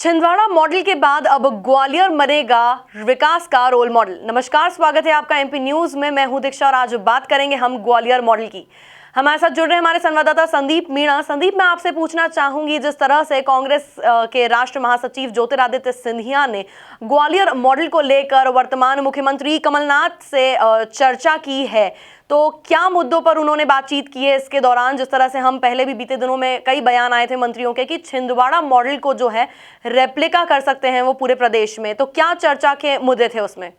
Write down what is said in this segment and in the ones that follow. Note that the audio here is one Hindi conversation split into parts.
छिंदवाड़ा मॉडल के बाद अब ग्वालियर बनेगा विकास का रोल मॉडल। नमस्कार, स्वागत है आपका एमपी न्यूज में। मैं हूं दीक्षा और आज बात करेंगे हम ग्वालियर मॉडल की। हमारे साथ जुड़ रहे हमारे संवाददाता संदीप मीणा। संदीप, मैं आपसे पूछना चाहूंगी, जिस तरह से कांग्रेस के राष्ट्र महासचिव ज्योतिरादित्य सिंधिया ने ग्वालियर मॉडल को लेकर वर्तमान मुख्यमंत्री कमलनाथ से चर्चा की है, तो क्या मुद्दों पर उन्होंने बातचीत की है इसके दौरान? जिस तरह से हम पहले भी बीते दिनों में कई बयान आए थे मंत्रियों के कि छिंदवाड़ा मॉडल को जो है रेप्लिका कर सकते हैं वो पूरे प्रदेश में, तो क्या चर्चा के मुद्दे थे उसमें?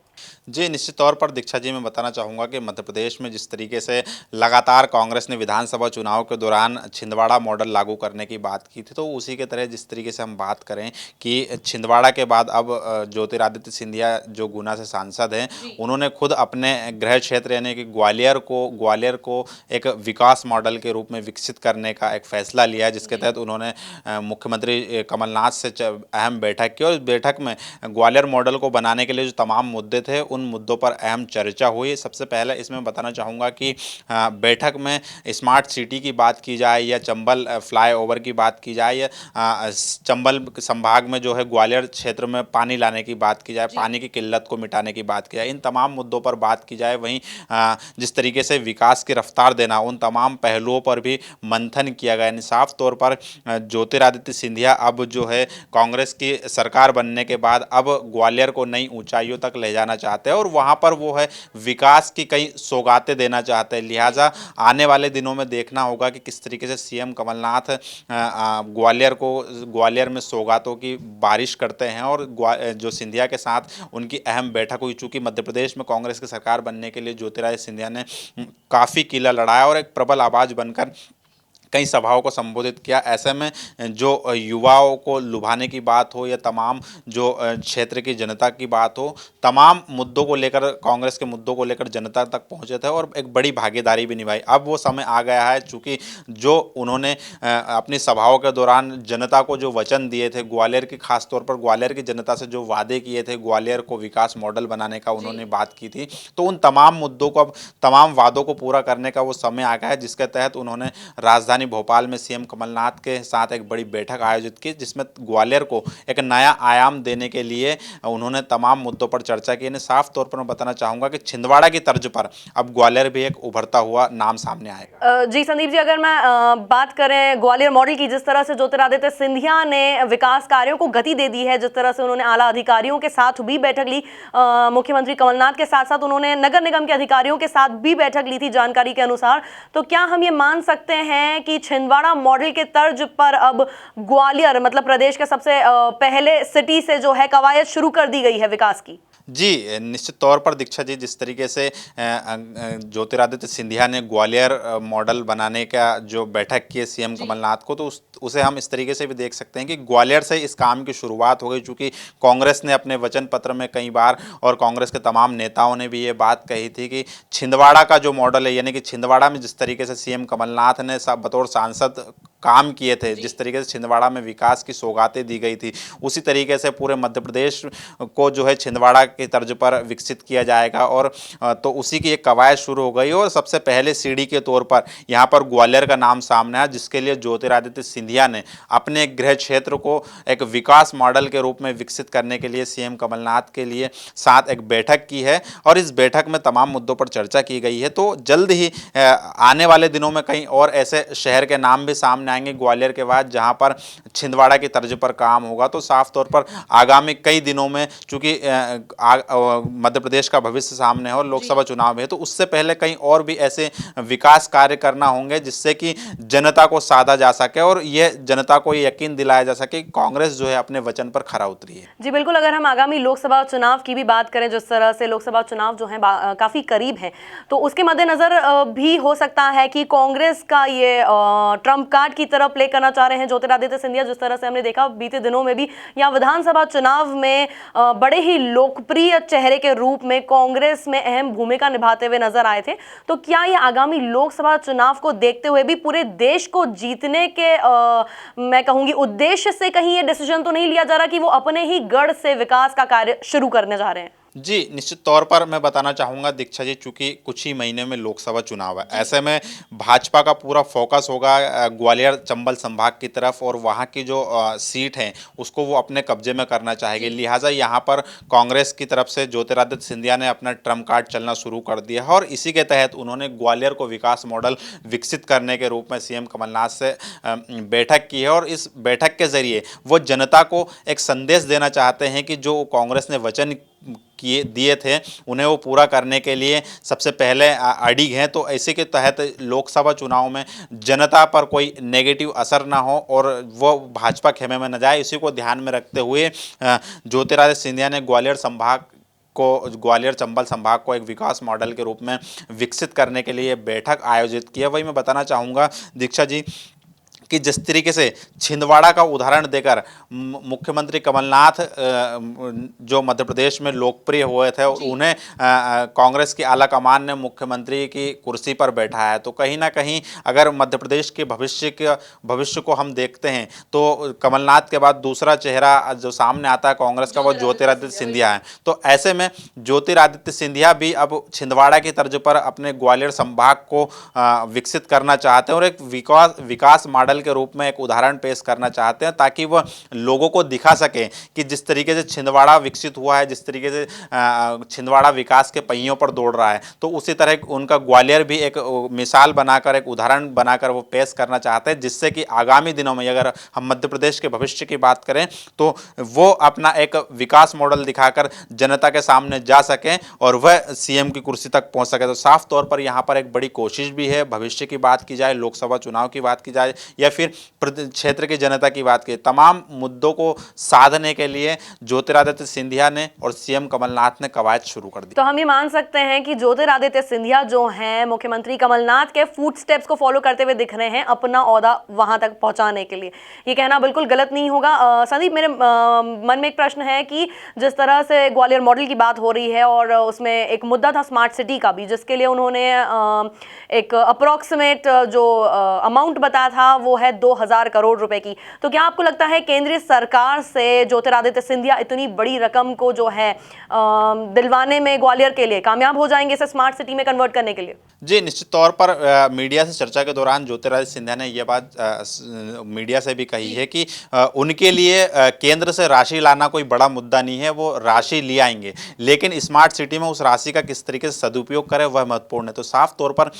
जी, निश्चित तौर पर दीक्षा जी, मैं बताना चाहूँगा कि मध्य प्रदेश में जिस तरीके से लगातार कांग्रेस ने विधानसभा चुनाव के दौरान छिंदवाड़ा मॉडल लागू करने की बात की थी, तो उसी के तरह जिस तरीके से हम बात करें कि छिंदवाड़ा के बाद अब ज्योतिरादित्य सिंधिया जो गुना से सांसद हैं, उन्होंने खुद अपने गृह क्षेत्र यानी कि ग्वालियर को एक विकास मॉडल के रूप में विकसित करने का एक फैसला लिया है, जिसके तहत उन्होंने मुख्यमंत्री कमलनाथ से अहम बैठक की और इस बैठक में ग्वालियर मॉडल को बनाने के लिए जो तमाम मुद्दे थे उन मुद्दों पर अहम चर्चा हुई। सबसे पहले इसमें बताना चाहूँगा कि बैठक में स्मार्ट सिटी की बात की जाए या चंबल फ्लाईओवर की बात की जाए या चंबल संभाग में जो है ग्वालियर क्षेत्र में पानी लाने की बात की जाए, पानी की किल्लत को मिटाने की बात की जाए, इन तमाम मुद्दों पर बात की जाए। वहीं जिस तरीके से विकास की रफ्तार देना, उन तमाम पहलुओं पर भी मंथन किया गया। साफ तौर पर ज्योतिरादित्य सिंधिया अब जो है कांग्रेस की सरकार बनने के बाद अब ग्वालियर को नई ऊंचाइयों तक ले जाना चाहते हैं और वहाँ पर वो है विकास की कई सौगातें देना चाहते हैं। लिहाजा आने वाले दिनों में देखना होगा कि किस तरीके से सीएम कमलनाथ ग्वालियर में सौगातों की बारिश करते हैं और जो सिंधिया के साथ उनकी अहम बैठक हुई। चूँकि मध्य प्रदेश में कांग्रेस की सरकार बनने के लिए ज्योतिरादित्य सिंधिया ने काफ़ी किला लड़ाया और एक प्रबल आवाज़ बनकर कई सभाओं को संबोधित किया। ऐसे में जो युवाओं को लुभाने की बात हो या तमाम जो क्षेत्र की जनता की बात हो, तमाम मुद्दों को लेकर, कांग्रेस के मुद्दों को लेकर जनता तक पहुंचे थे और एक बड़ी भागीदारी भी निभाई। अब वो समय आ गया है, चूँकि जो उन्होंने अपनी सभाओं के दौरान जनता को जो वचन दिए थे, ग्वालियर की खासतौर पर ग्वालियर की जनता से जो वादे किए थे, ग्वालियर को विकास मॉडल बनाने का उन्होंने बात की थी, तो उन तमाम मुद्दों को, अब तमाम वादों को पूरा करने का वो समय आ गया है, जिसके तहत उन्होंने राजधानी भोपाल में सीएम कमलनाथ के साथ एक बड़ी बैठक आयोजित की, जिसमें ग्वालियर को एक नया आयाम देने के लिए उन्होंने तमाम मुद्दों पर चर्चा की। साफ तौर पर मैं बताना चाहूंगा कि छिंदवाड़ा की तर्ज पर अब ग्वालियर भी एक उभरता हुआ नाम सामने आएगा। जी संदीप जी, अगर मैं बात करें ग्वालियर मॉडल की, जिस तरह से ज्योतिरादित्य सिंधिया ने विकास कार्यों को गति दे दी है, जिस तरह से उन्होंने आला अधिकारियों के साथ भी बैठक ली, मुख्यमंत्री कमलनाथ के साथ साथ उन्होंने नगर निगम के अधिकारियों के साथ भी बैठक ली थी जानकारी के अनुसार, तो क्या हम ये मान सकते हैं कि छिंदवाड़ा मॉडल के तर्ज पर अब ग्वालियर मतलब प्रदेश के सबसे पहले सिटी से जो है कवायद शुरू कर दी गई है विकास की? जी, निश्चित तौर पर दीक्षा जी, जिस तरीके से ज्योतिरादित्य सिंधिया ने ग्वालियर मॉडल बनाने का जो बैठक की है सीएम कमलनाथ को, तो उसे हम इस तरीके से भी देख सकते हैं कि ग्वालियर से इस काम की शुरुआत हो गई। चूँकि कांग्रेस ने अपने वचन पत्र में कई बार और कांग्रेस के तमाम नेताओं ने भी ये बात कही थी कि छिंदवाड़ा का जो मॉडल है, यानी कि छिंदवाड़ा में जिस तरीके से सीएम कमलनाथ ने बतौर सांसद काम किए थे, जिस तरीके से छिंदवाड़ा में विकास की सौगातें दी गई थी, उसी तरीके से पूरे मध्य प्रदेश को जो है छिंदवाड़ा की तर्ज पर विकसित किया जाएगा। और तो उसी की एक कवायद शुरू हो गई और सबसे पहले सीढ़ी के तौर पर यहाँ पर ग्वालियर का नाम सामने आया, जिसके लिए ज्योतिरादित्य सिंधिया ने अपने गृह क्षेत्र को एक विकास मॉडल के रूप में विकसित करने के लिए सीएम कमलनाथ के लिए साथ एक बैठक की है और इस बैठक में तमाम मुद्दों पर चर्चा की गई है। तो जल्द ही आने वाले दिनों में कई और ऐसे शहर के नाम भी सामने आएंगे ग्वालियर के बाद, जहां पर छिंदवाड़ा की तर्ज पर काम होगा। तो साफ तौर पर आगामी कई दिनों में, चूंकि मध्य प्रदेश का भविष्य सामने है और लोकसभा चुनाव है, तो उससे पहले कई और भी ऐसे विकास कार्य करना होंगे जिससे कि जनता को साधा जा सके और यह जनता को यकीन दिलाया जा सके कि कांग्रेस जो है अपने वचन पर खरा उतरी है। जी बिल्कुल, अगर हम आगामी लोकसभा चुनाव की भी बात करें, जिस तरह से लोकसभा चुनाव जो है काफी करीब है, तो उसके मद्देनजर भी हो सकता है कि कांग्रेस का ये ट्रम्प कार्ड की तरह प्ले करना चाह रहे हैं ज्योतिरादित्य सिंधिया। जिस तरह से हमने देखा बीते दिनों में भी यहाँ विधानसभा चुनाव में बड़े ही लोकप्रिय चेहरे के रूप में कांग्रेस में अहम भूमिका निभाते हुए नजर आए थे, तो क्या ये आगामी लोकसभा चुनाव को देखते हुए भी पूरे देश को जीतने के मैं कहूंगी उद्देश्य से कहीं ये डिसीजन तो नहीं लिया जा रहा कि वो अपने ही गढ़ से विकास का कार्य शुरू करने जा रहे हैं? जी, निश्चित तौर पर मैं बताना चाहूँगा दीक्षा जी, चूँकि कुछ ही महीने में लोकसभा चुनाव है, ऐसे में भाजपा का पूरा फोकस होगा ग्वालियर चंबल संभाग की तरफ, और वहाँ की जो सीट है उसको वो अपने कब्जे में करना चाहेंगे। लिहाजा यहाँ पर कांग्रेस की तरफ से ज्योतिरादित्य सिंधिया ने अपना ट्रम्प कार्ड चलना शुरू कर दिया है, और इसी के तहत उन्होंने ग्वालियर को विकास मॉडल विकसित करने के रूप में सीएम कमलनाथ से बैठक की है, और इस बैठक के जरिए वो जनता को एक संदेश देना चाहते हैं कि जो कांग्रेस ने वचन दिए थे उन्हें वो पूरा करने के लिए सबसे पहले अडिग हैं। तो इसी के तहत लोकसभा चुनाव में जनता पर कोई नेगेटिव असर ना हो और वो भाजपा खेमे में न जाए, इसी को ध्यान में रखते हुए ज्योतिरादित्य सिंधिया ने ग्वालियर चंबल संभाग को एक विकास मॉडल के रूप में विकसित करने के लिए बैठक आयोजित की है। वही मैं बताना चाहूँगा दीक्षा जी कि जिस तरीके से छिंदवाड़ा का उदाहरण देकर मुख्यमंत्री कमलनाथ जो मध्य प्रदेश में लोकप्रिय हुए थे, और उन्हें कांग्रेस की आला कमान ने मुख्यमंत्री की कुर्सी पर बैठाया है, तो कहीं ना कहीं अगर मध्य प्रदेश के भविष्य को हम देखते हैं तो कमलनाथ के बाद दूसरा चेहरा जो सामने आता है कांग्रेस का, वो ज्योतिरादित्य सिंधिया है। तो ऐसे में ज्योतिरादित्य सिंधिया भी अब छिंदवाड़ा की तर्ज पर अपने ग्वालियर संभाग को विकसित करना चाहते हैं और एक विकास मॉडल के रूप में एक उदाहरण पेश करना चाहते हैं, ताकि वह लोगों को दिखा सके कि जिस तरीके से छिंदवाड़ा विकसित हुआ है, जिस तरीके से छिंदवाड़ा विकास के पहियों पर दौड़ रहा है, तो उसी तरह उनका ग्वालियर भी एक मिसाल बनाकर, एक उदाहरण बनाकर वो पेश करना चाहते हैं, जिससे कि आगामी दिनों में अगर हम मध्य प्रदेश के भविष्य की बात करें तो वो अपना एक विकास मॉडल दिखाकर जनता के सामने जा सकें और वह सीएम की कुर्सी तक पहुंच सके। तो साफ तौर पर यहाँ पर एक बड़ी कोशिश भी है, भविष्य की बात की जाए, लोकसभा चुनाव की बात की जाए या फिर क्षेत्र की जनता की बात की, तमाम मुद्दों को साधने के लिए ज्योतिरादित्य सिंधिया ने और सीएम कमलनाथ ने कवायद शुरू कर दी। तो हम ये मान सकते हैं कि ज्योतिरादित्य सिंधिया जो हैं मुख्यमंत्री कमलनाथ के फुट स्टेप्स को फॉलो करते हुए दिख रहे हैं अपना ओहदा वहां तक पहुंचाने के लिए। ये कहना बिल्कुल गलत नहीं होगा। संदीप, मेरे मन में एक प्रश्न है कि जिस तरह से ग्वालियर मॉडल की बात हो रही है और उसमें एक मुद्दा था स्मार्ट सिटी का भी, जिसके लिए उन्होंने एक अप्रोक्सीमेट जो अमाउंट बताया था वो है 2000 करोड़ रुपए की। तो क्या आपको लगता है केंद्रीय सरकार से ज्योतिरादित्य सिंधिया इतनी बड़ी रकम को जो है दिलवाने में ग्वालियर के लिए कामयाब हो जाएंगे इसे स्मार्ट सिटी में कन्वर्ट करने के लिए? जी, निश्चित तौर पर मीडिया से चर्चा के दौरान ज्योतिरादित्य सिंधिया ने यह बात मीडिया से भी कही है कि उनके लिए केंद्र से राशि लाना कोई बड़ा मुद्दा नहीं है, वो राशि ले आएंगे, लेकिन स्मार्ट सिटी में उस राशि का किस तरीके से सदुपयोग करें वह महत्वपूर्ण है। तो साफ तौर पर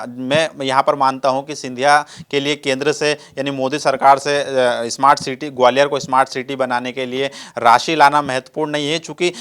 मैं यहाँ पर मानता हूँ कि सिंधिया के लिए केंद्र से यानी मोदी सरकार से स्मार्ट सिटी, ग्वालियर को स्मार्ट सिटी बनाने के लिए राशि लाना महत्वपूर्ण नहीं है, चूँकि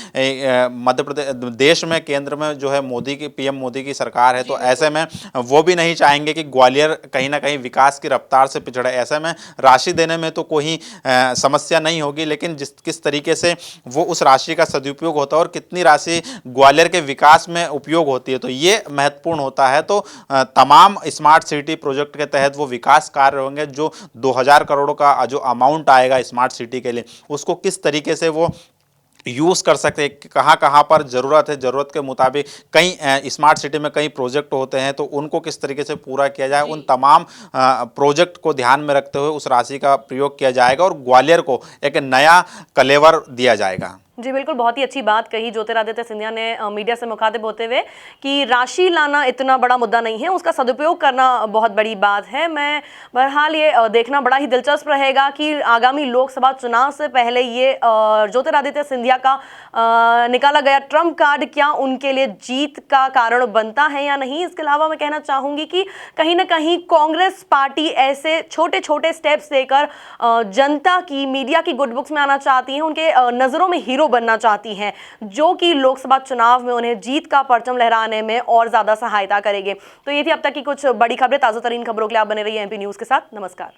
मध्य प्रदेश देश में केंद्र में जो है मोदी की पीएम मोदी की सरकार है, तो ऐसे में वो भी नहीं चाहेंगे कि ग्वालियर कहीं ना कहीं विकास की रफ्तार से पिछड़े। ऐसे में राशि देने में तो कोई समस्या नहीं होगी, लेकिन किस तरीके से वो उस राशि का सदुपयोग होता है और कितनी राशि ग्वालियर के विकास में उपयोग होती है, तो ये महत्वपूर्ण होता है। तो तमाम स्मार्ट सिटी प्रोजेक्ट के तहत वो विकास कार्य होंगे, जो 2000 करोड़ का जो अमाउंट आएगा स्मार्ट सिटी के लिए, उसको किस तरीके से वो यूज़ कर सकते हैं, कहाँ कहाँ पर ज़रूरत है, ज़रूरत के मुताबिक कई स्मार्ट सिटी में कई प्रोजेक्ट होते हैं, तो उनको किस तरीके से पूरा किया जाए, उन तमाम प्रोजेक्ट को ध्यान में रखते हुए उस राशि का प्रयोग किया जाएगा और ग्वालियर को एक नया कलेवर दिया जाएगा। जी बिल्कुल, बहुत ही अच्छी बात कही ज्योतिरादित्य सिंधिया ने मीडिया से मुखातिब होते हुए कि राशि लाना इतना बड़ा मुद्दा नहीं है, उसका सदुपयोग करना बहुत बड़ी बात है। मैं बहरहाल ये देखना बड़ा ही दिलचस्प रहेगा कि आगामी लोकसभा चुनाव से पहले ये ज्योतिरादित्य सिंधिया का निकाला गया ट्रम्प कार्ड क्या उनके लिए जीत का कारण बनता है या नहीं। इसके अलावा मैं कहना चाहूँगी कि कहीं ना कहीं कांग्रेस पार्टी ऐसे छोटे छोटे स्टेप्स लेकर जनता की, मीडिया की गुड बुक्स में आना चाहती है, उनके नज़रों में हीरो बनना चाहती हैं, जो कि लोकसभा चुनाव में उन्हें जीत का परचम लहराने में और ज्यादा सहायता करेंगे। तो ये थी अब तक की कुछ बड़ी खबरें। ताजा तरीन खबरों के लिए आप बने रहिए एमपी न्यूज के साथ। नमस्कार।